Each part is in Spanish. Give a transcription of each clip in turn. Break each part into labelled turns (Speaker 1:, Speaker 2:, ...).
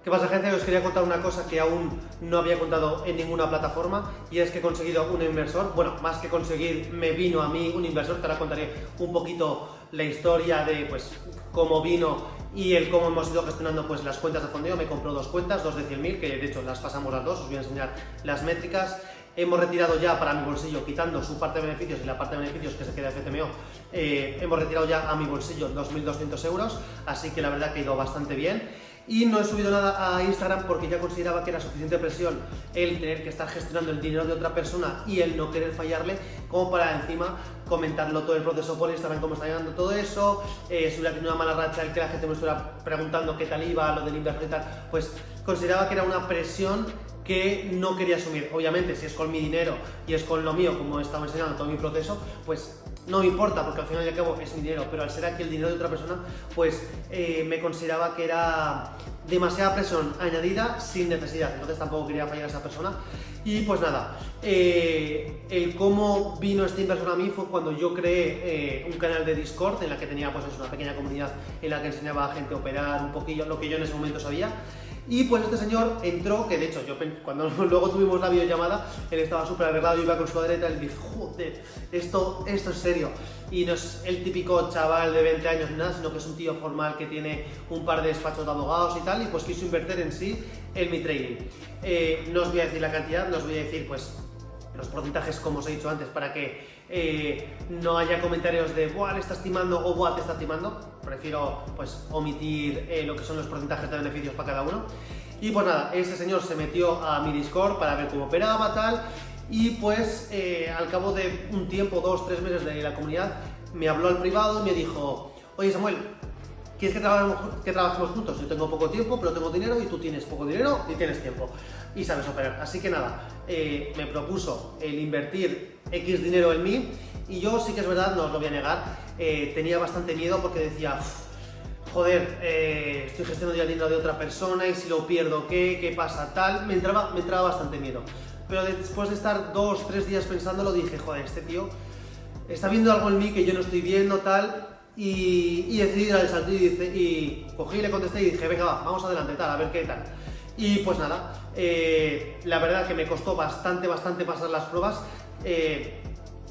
Speaker 1: ¿Qué pasa, gente? Os quería contar una cosa que aún no había contado en ninguna plataforma, y es que he conseguido un inversor. Bueno, más que conseguir, me vino a mí un inversor. Te ahora contaré un poquito la historia de pues cómo vino y el cómo hemos ido gestionando pues las cuentas de fondeo. Me compró dos cuentas, dos de 100.000, que de hecho las pasamos las dos. Os voy a enseñar las métricas. Hemos retirado ya para mi bolsillo, quitando su parte de beneficios y la parte de beneficios que se queda de FTMO, hemos retirado ya a mi bolsillo 2.200 euros, así que la verdad que ha ido bastante bien. Y no he subido nada a Instagram porque ya consideraba que era suficiente presión el tener que estar gestionando el dinero de otra persona y el no querer fallarle, como para encima comentarlo todo el proceso por Instagram, cómo está llegando todo eso. Si hubiera tenido una mala racha, el que la gente me estuviera preguntando qué tal iba, lo del inversor y tal, pues consideraba que era una presión que no quería asumir. Obviamente, si es con mi dinero y es con lo mío, como he estado enseñando todo mi proceso, pues no me importa, porque al final y al cabo es mi dinero, pero al ser aquí el dinero de otra persona, pues me consideraba que era demasiada presión añadida sin necesidad, entonces tampoco quería fallar a esa persona. Y pues nada, el cómo vino este inversor a mí fue cuando yo creé un canal de Discord en la que tenía pues una pequeña comunidad en la que enseñaba a gente a operar un poquillo, lo que yo en ese momento sabía. Y pues este señor entró, que de hecho yo cuando luego tuvimos la videollamada, él estaba súper arreglado, iba con su adreta, y dije, joder, esto es serio. Y no es el típico chaval de 20 años ni nada, sino que es un tío formal que tiene un par de despachos de abogados y tal, y pues quiso invertir en sí en mi trading. No os voy a decir la cantidad, no os voy a decir pues los porcentajes, como os he dicho antes, para que no haya comentarios de ¡buah, le estás timando! O ¡buah, te estás timando! Prefiero pues omitir lo que son los porcentajes de beneficios para cada uno. Y pues nada, ese señor se metió a mi Discord para ver cómo operaba, tal, y pues al cabo de un tiempo, 2-3 meses de la comunidad, me habló al privado y me dijo: oye, Samuel, ¿quieres que trabajemos juntos? Yo tengo poco tiempo, pero tengo dinero, y tú tienes poco dinero y tienes tiempo y sabes operar. Así que nada, me propuso el invertir X dinero en mí, y yo sí que es verdad, no os lo voy a negar, tenía bastante miedo porque decía, joder, estoy gestionando ya el dinero de otra persona y si lo pierdo, ¿qué pasa? Tal, me entraba bastante miedo. Pero después de estar 2-3 días pensándolo, dije, joder, este tío está viendo algo en mí que yo no estoy viendo, tal. Y decidí dar el salto y cogí y le contesté y dije, venga, va, vamos adelante, tal, a ver qué tal. Y pues nada, la verdad que me costó bastante pasar las pruebas,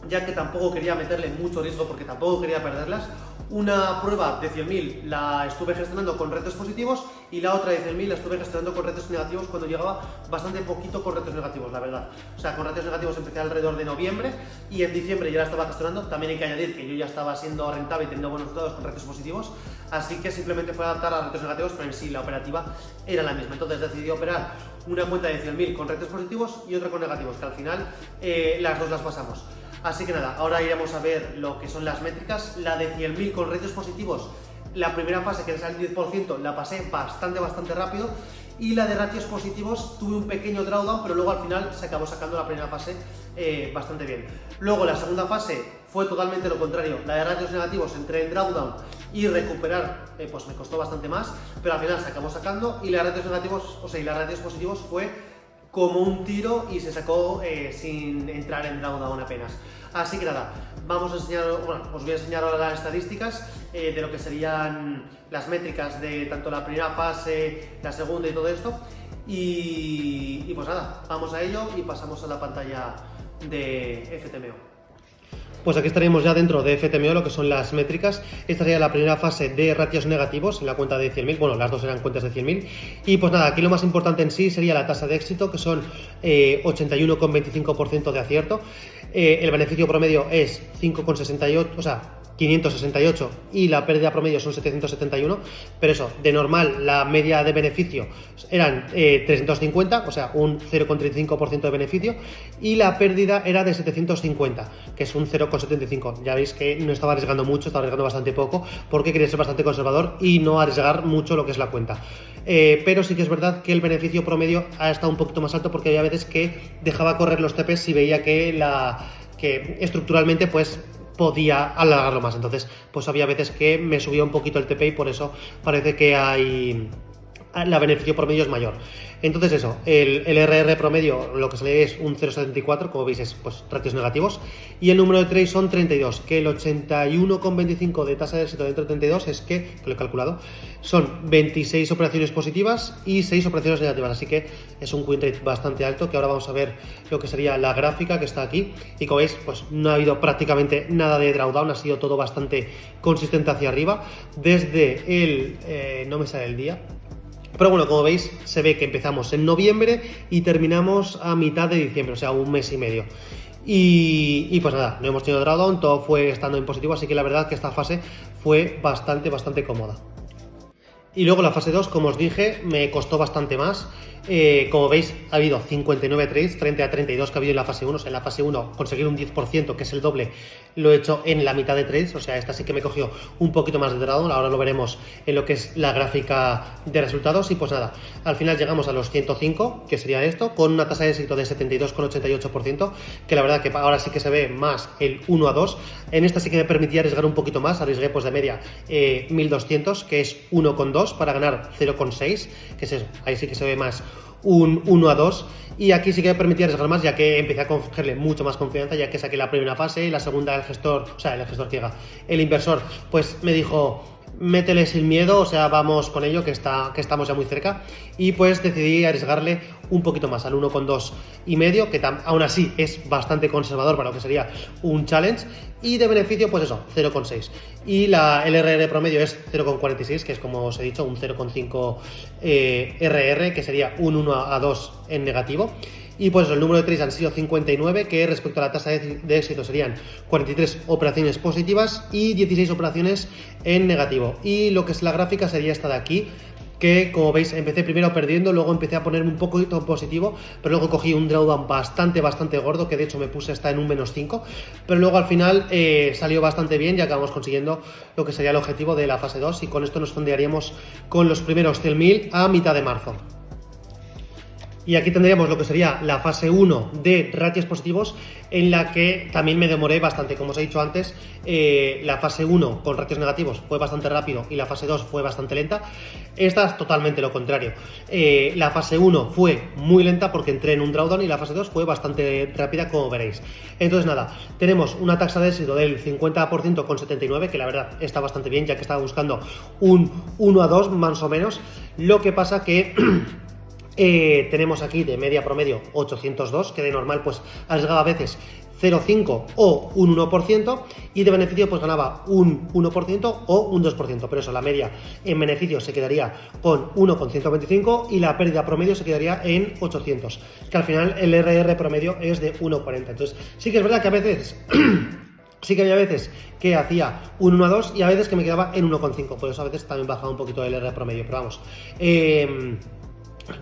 Speaker 1: ya que tampoco quería meterle mucho riesgo porque tampoco quería perderlas. Una prueba de 100.000 la estuve gestionando con retos positivos, y la otra de 100.000 la estuve gestionando con retos negativos cuando llegaba bastante poquito con retos negativos, la verdad. O sea, con retos negativos empecé alrededor de noviembre, y en diciembre ya la estaba gestionando. También hay que añadir que yo ya estaba siendo rentable y teniendo buenos resultados con retos positivos, así que simplemente fue adaptar a retos negativos, pero en sí la operativa era la misma. Entonces decidí operar una cuenta de 100.000 con retos positivos y otra con negativos, que al final las dos las pasamos. Así que nada, ahora iremos a ver lo que son las métricas. La de 100.000 con retos positivos, la primera fase, que es el 10%, la pasé bastante rápido, y la de ratios positivos tuve un pequeño drawdown, pero luego al final se acabó sacando la primera fase bastante bien. Luego la segunda fase fue totalmente lo contrario, la de ratios negativos, entré en drawdown y recuperar pues me costó bastante más, pero al final se acabó sacando, y la de ratios negativos, o sea, y la de ratios positivos fue como un tiro y se sacó sin entrar en drawdown apenas. Así que nada, vamos a enseñar, bueno, os voy a enseñar ahora las estadísticas de lo que serían las métricas de tanto la primera fase, la segunda y todo esto. Y pues nada, vamos a ello y pasamos a la pantalla de FTMO. Pues aquí estaríamos ya dentro de FTMO, lo que son las métricas. Esta sería la primera fase de ratios negativos en la cuenta de 100.000, bueno, las dos eran cuentas de 100.000. Y pues nada, aquí lo más importante en sí sería la tasa de éxito, que son 81,25% de acierto. El beneficio promedio es 5,68, o sea, 568, y la pérdida promedio son 771, pero eso, de normal la media de beneficio eran 350, o sea, un 0,35% de beneficio, y la pérdida era de 750, que es un 0,75. Ya veis que no estaba arriesgando mucho, estaba arriesgando bastante poco, porque quería ser bastante conservador y no arriesgar mucho lo que es la cuenta. Pero sí que es verdad que el beneficio promedio ha estado un poquito más alto, porque había veces que dejaba correr los TPs si veía que estructuralmente pues podía alargarlo más. Entonces pues había veces que me subía un poquito el TP, y por eso parece que hay la beneficio promedio es mayor. Entonces eso, el RR promedio lo que sale es un 0,74, como veis es pues ratios negativos, y el número de trades son 32, que el 81,25 de tasa de éxito dentro de 32 es que lo he calculado, son 26 operaciones positivas y 6 operaciones negativas, así que es un win rate bastante alto, que ahora vamos a ver lo que sería la gráfica que está aquí, y como veis pues no ha habido prácticamente nada de drawdown, ha sido todo bastante consistente hacia arriba, desde el, no me sale el día, pero bueno, como veis, se ve que empezamos en noviembre y terminamos a mitad de diciembre, o sea, un mes y medio. Y pues nada, no hemos tenido drawdown, todo fue estando en positivo, así que la verdad que esta fase fue bastante cómoda. Y luego la fase 2, como os dije, me costó bastante más. Como veis, ha habido 59 trades frente a 32 que ha habido en la fase 1. O sea, en la fase 1 conseguir un 10%, que es el doble, lo he hecho en la mitad de trades. O sea, esta sí que me cogió un poquito más de drawdown. Ahora lo veremos en lo que es la gráfica de resultados. Y pues nada, al final llegamos a los 105, que sería esto, con una tasa de éxito de 72,88%, que la verdad que ahora sí que se ve más el 1 a 2. En esta sí que me permitía arriesgar un poquito más. Arriesgué pues de media 1200, que es 1,2 para ganar 0,6, que es eso. Ahí sí que se ve más un 1 a 2, y aquí sí que me permitía arriesgar más, ya que empecé a cogerle mucho más confianza, ya que saqué la primera fase y la segunda el gestor, o sea, el inversor, pues me dijo, métele sin miedo, o sea, vamos con ello, que estamos ya muy cerca, y pues decidí arriesgarle un poquito más, al 1,2 y medio, que aún así es bastante conservador para lo que sería un challenge, y de beneficio, pues eso, 0,6. Y el RR promedio es 0,46, que es, como os he dicho, un 0,5 RR, que sería un 1 a 2 en negativo. Y pues el número de trades han sido 59, que respecto a la tasa de éxito serían 43 operaciones positivas y 16 operaciones en negativo. Y lo que es la gráfica sería esta de aquí, que como veis empecé primero perdiendo, luego empecé a ponerme un poquito positivo, pero luego cogí un drawdown bastante gordo, que de hecho me puse hasta en un -5, pero luego al final salió bastante bien y acabamos consiguiendo lo que sería el objetivo de la fase 2, y con esto nos fondearíamos con los primeros 100.000 a mitad de marzo. Y aquí tendríamos lo que sería la fase 1 de ratios positivos, en la que también me demoré bastante. Como os he dicho antes, la fase 1 con ratios negativos fue bastante rápido y la fase 2 fue bastante lenta. Esta es totalmente lo contrario. La fase 1 fue muy lenta porque entré en un drawdown, y la fase 2 fue bastante rápida, como veréis. Entonces nada, tenemos una tasa de éxito del 50% con 79, que la verdad está bastante bien, ya que estaba buscando un 1 a 2 más o menos. Lo que pasa que tenemos aquí de media promedio 802, que de normal pues arriesgaba a veces 0,5 o un 1%, y de beneficio pues ganaba un 1% o un 2%, pero eso, la media en beneficio se quedaría con 1,125 y la pérdida promedio se quedaría en 800, que al final el RR promedio es de 1,40. Entonces sí que es verdad que a veces sí que había veces que hacía un 1 a 2 y a veces que me quedaba en 1,5, por eso a veces también bajaba un poquito el RR promedio, pero vamos,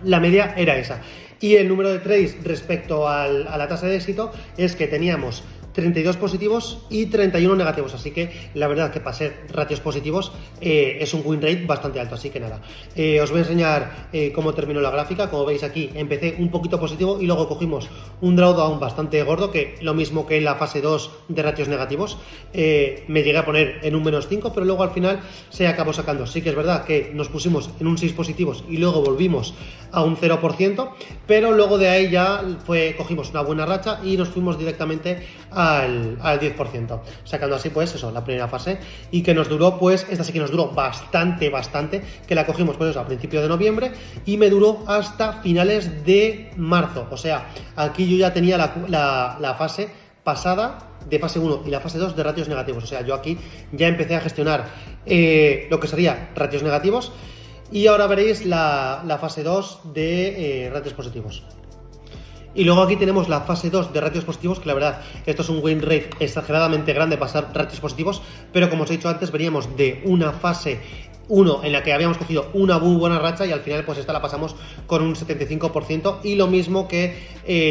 Speaker 1: la media era esa. Y el número de trades respecto a la tasa de éxito es que teníamos 32 positivos y 31 negativos, así que la verdad que para ser ratios positivos es un win rate bastante alto, así que nada, os voy a enseñar cómo terminó la gráfica. Como veis aquí empecé un poquito positivo y luego cogimos un drawdown bastante gordo, que lo mismo que en la fase 2 de ratios negativos, me llegué a poner en un -5, pero luego al final se acabó sacando. Sí que es verdad que nos pusimos en un 6 positivos y luego volvimos a un 0%, pero luego de ahí ya cogimos una buena racha y nos fuimos directamente al 10%, sacando así pues eso, la primera fase, y que nos duró, pues esta sí que nos duró bastante, que la cogimos pues eso a principios de noviembre y me duró hasta finales de marzo. O sea, aquí yo ya tenía la fase pasada de fase 1 y la fase 2 de ratios negativos, o sea, yo aquí ya empecé a gestionar lo que sería ratios negativos, y ahora veréis la fase 2 de ratios positivos. Y luego aquí tenemos la fase 2 de ratios positivos, que la verdad, esto es un win rate exageradamente grande para ser ratios positivos, pero como os he dicho antes, veníamos de una fase 1 en la que habíamos cogido una muy buena racha y al final pues esta la pasamos con un 75%, y lo mismo que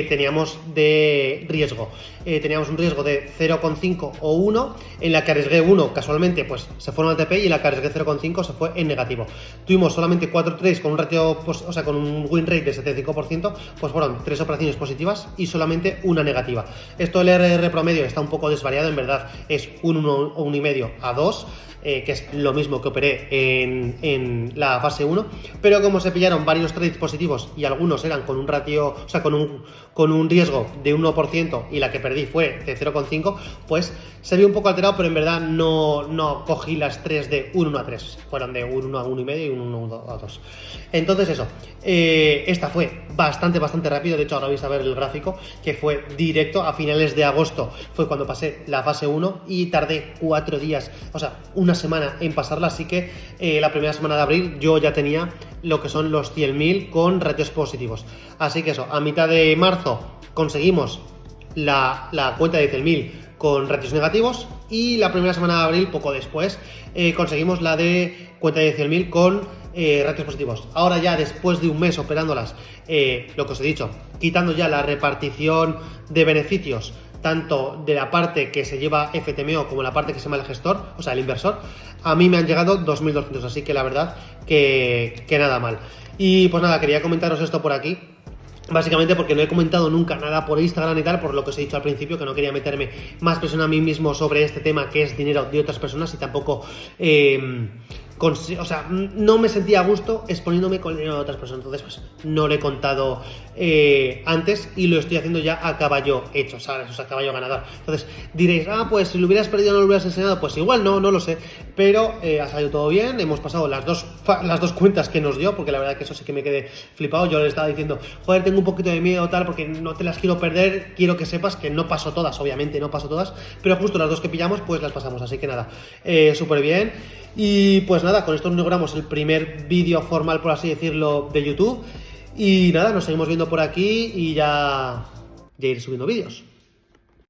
Speaker 1: teníamos de riesgo. Teníamos un riesgo de 0,5 o 1, en la que arriesgué 1, casualmente pues se fueron al TP, y en la que arriesgué 0,5 se fue en negativo. Tuvimos solamente 4 trades con un ratio, pues, o sea, con un win rate de 75%, pues fueron 3 operaciones positivas y solamente una negativa. Esto, el RR promedio está un poco desvariado, en verdad es un 1 o 1,5 a 2, que es lo mismo que operé en la fase 1, pero como se pillaron varios trades positivos y algunos eran con un ratio, o sea, con un riesgo de 1% y la que perdí fue de 0,5, pues se vio un poco alterado, pero en verdad no cogí las 3 de 1 a 3, fueron de 1 a 1,5 y 1 a 2. Entonces eso, esta fue bastante rápido, de hecho ahora vais a ver el gráfico, que fue directo, a finales de agosto fue cuando pasé la fase 1 y tardé 4 días, o sea, una semana en pasarla, así que la primera semana de abril yo ya tenía lo que son los 100.000 con ratios positivos. Así que eso, a mitad de marzo conseguimos la cuenta de 100.000 con ratios negativos y la primera semana de abril, poco después, conseguimos la de cuenta de 100.000 con ratios positivos. Ahora ya después de un mes operándolas, lo que os he dicho, quitando ya la repartición de beneficios tanto de la parte que se lleva FTMO como la parte que se llama el gestor, o sea, el inversor, a mí me han llegado 2.200, así que la verdad que nada mal. Y pues nada, quería comentaros esto por aquí, básicamente porque no he comentado nunca nada por Instagram y tal, por lo que os he dicho al principio, que no quería meterme más presión a mí mismo sobre este tema que es dinero de otras personas y tampoco... o sea, no me sentía a gusto exponiéndome con el dinero de otras personas, entonces pues no lo he contado antes y lo estoy haciendo ya a caballo hecho, ¿sabes? O sea, a caballo ganador. Entonces diréis, pues si lo hubieras perdido no lo hubieras enseñado, pues igual no lo sé, pero ha salido todo bien, hemos pasado las dos cuentas que nos dio, porque la verdad que eso sí que me quedé flipado. Yo le estaba diciendo, joder, tengo un poquito de miedo tal, porque no te las quiero perder, quiero que sepas que no paso todas, obviamente no paso todas, pero justo las dos que pillamos pues las pasamos, así que nada, súper bien. Y pues nada, con esto nos logramos el primer vídeo formal, por así decirlo, de YouTube. Y nada, nos seguimos viendo por aquí y ya iré subiendo vídeos.